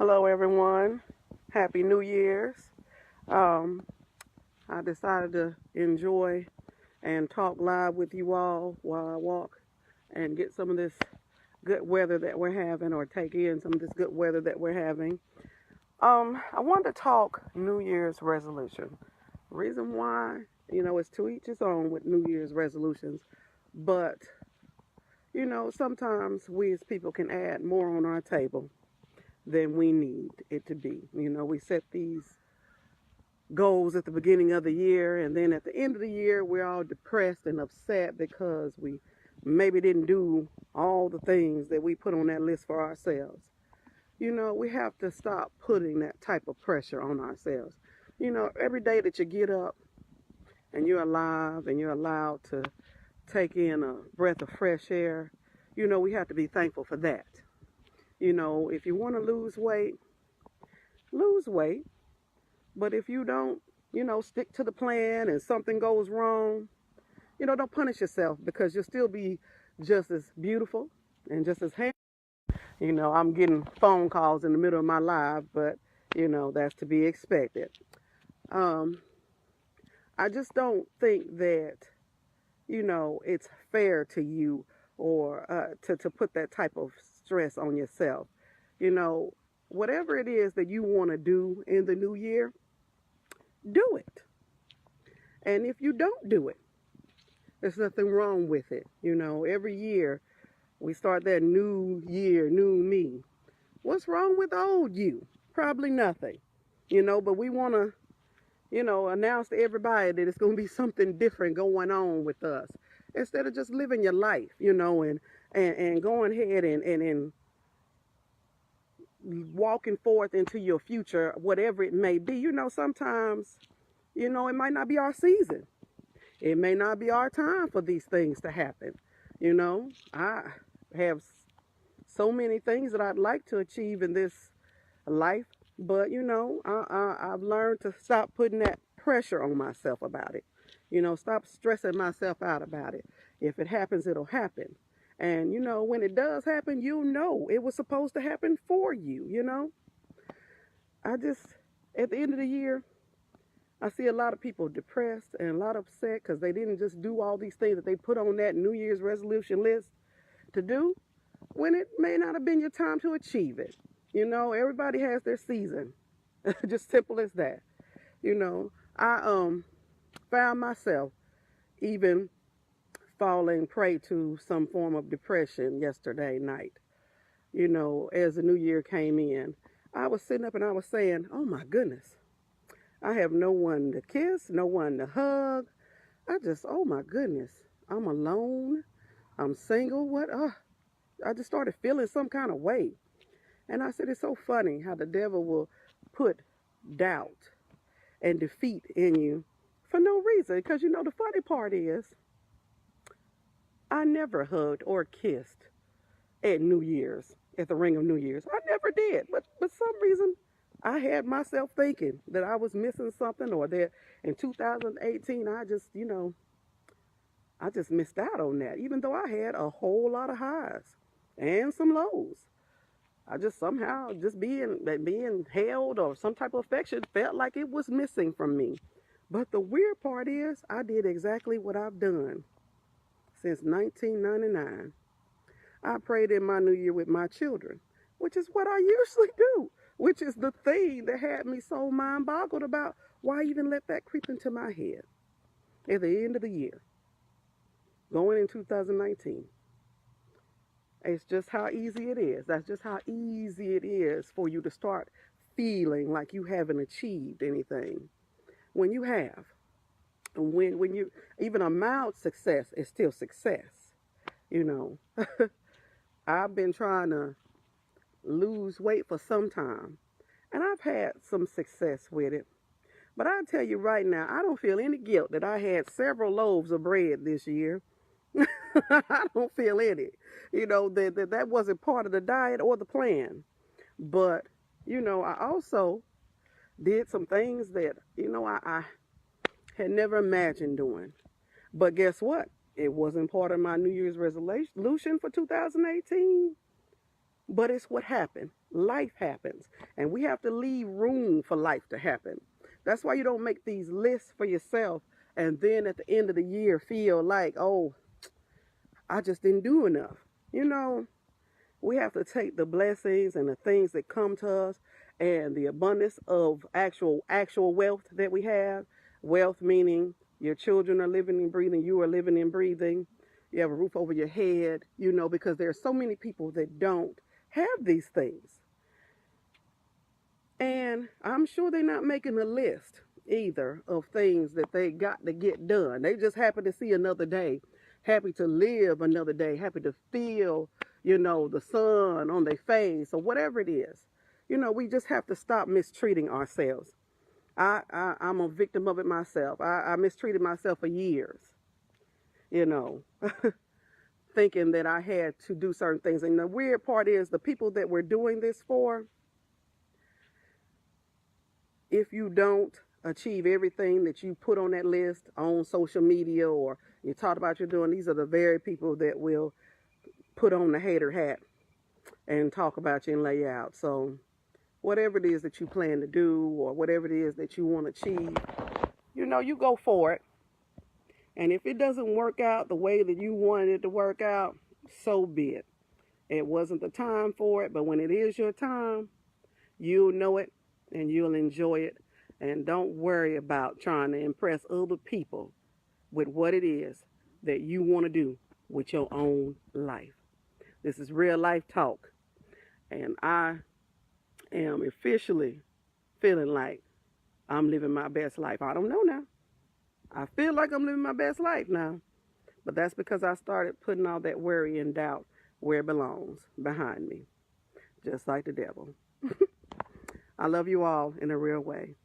Hello, everyone. Happy New Year's. Um, I decided to enjoy and talk live with you all while I walk and get some of this good weather that we're having, or take in some of this good weather that we're having. I wanted to talk New Year's resolution. Reason why, it's to each his own with New Year's resolutions, but sometimes we as people can add more on our table than we need it to be. We set these goals at the beginning of the year, and then at the end of the year, we're all depressed and upset because we maybe didn't do all the things that we put on that list for ourselves. We have to stop putting that type of pressure on ourselves. Every day that you get up and you're alive and you're allowed to take in a breath of fresh air, we have to be thankful for that. If you want to lose weight, lose weight. But if you don't, stick to the plan and something goes wrong, don't punish yourself, because you'll still be just as beautiful and just as handsome. I'm getting phone calls in the middle of my live, but, that's to be expected. Um, I just don't think that, it's fair to you, or to put that type of stress on yourself. You know, Whatever it is that you want to do in the new year, do it. And if you don't do it, there's nothing wrong with it. Every year we start that new year, new me. What's wrong with old you? Probably nothing. But we want to, announce to everybody that it's going to be something different going on with us, instead of just living your life, and going ahead and walking forth into your future, whatever it may be. Sometimes, it might not be our season. It may not be our time for these things to happen. I have so many things that I'd like to achieve in this life, but I've learned to stop putting that pressure on myself about it. Stop stressing myself out about it. If it happens, it'll happen. And when it does happen, you'll know it was supposed to happen for you. I just, at the end of the year, I see a lot of people depressed and a lot upset because they didn't just do all these things that they put on that New Year's resolution list to do, when it may not have been your time to achieve it. Everybody has their season. Just simple as that. I found myself even falling prey to some form of depression yesterday night. As the new year came in, I was sitting up and I was saying, "Oh my goodness, I have no one to kiss, no one to hug. Oh my goodness, I'm alone. I'm single. What? I just started feeling some kind of way." And I said, it's so funny how the devil will put doubt and defeat in you for no reason. Because the funny part is, I never hugged or kissed at New Year's, at the ring of New Year's. I never did. But for some reason, I had myself thinking that I was missing something, or that in 2018, I just missed out on that, even though I had a whole lot of highs and some lows. I just somehow, just being held or some type of affection, felt like it was missing from me. But the weird part is, I did exactly what I've done since 1999. I prayed in my new year with my children, which is what I usually do, which is the thing that had me so mind boggled about why even let that creep into my head at the end of the year, going in 2019. It's just how easy it is. That's just how easy it is for you to start feeling like you haven't achieved anything, when you have. When you, even a mild success is still success. you know. I've been trying to lose weight for some time, and I've had some success with it. But I'll tell you right now, I don't feel any guilt that I had several loaves of bread this year. I don't feel any. That wasn't part of the diet or the plan. But, I also did some things that, I had never imagined doing. But guess what? It wasn't part of my New Year's resolution for 2018. But it's what happened. Life happens. And we have to leave room for life to happen. That's why you don't make these lists for yourself and then at the end of the year feel like, oh, I just didn't do enough. You know, we have to take the blessings and the things that come to us and the abundance of actual wealth that we have. Wealth meaning your children are living and breathing, you are living and breathing, you have a roof over your head, you know, because there are so many people that don't have these things. And I'm sure they're not making a list either of things that they got to get done. They just happy to see another day, happy to live another day, happy to feel, you know, the sun on their face or whatever it is. You know, we just have to stop mistreating ourselves. I'm a victim of it myself. I mistreated myself for years, you know, thinking that I had to do certain things. And the weird part is the people that we're doing this for, if you don't achieve everything that you put on that list on social media or you talk about you're doing, these are the very people that will put on the hater hat and talk about you and lay you out. So whatever it is that you plan to do or whatever it is that you want to achieve, you know, you go for it. And if it doesn't work out the way that you wanted it to work out, so be it. It wasn't the time for it, but when it is your time, you'll know it and you'll enjoy it. And don't worry about trying to impress other people with what it is that you want to do with your own life. This is real life talk. And I am officially feeling like I'm living my best life. I don't know now. I feel like I'm living my best life now. But that's because I started putting all that worry and doubt where it belongs, behind me, just like the devil. I love you all in a real way.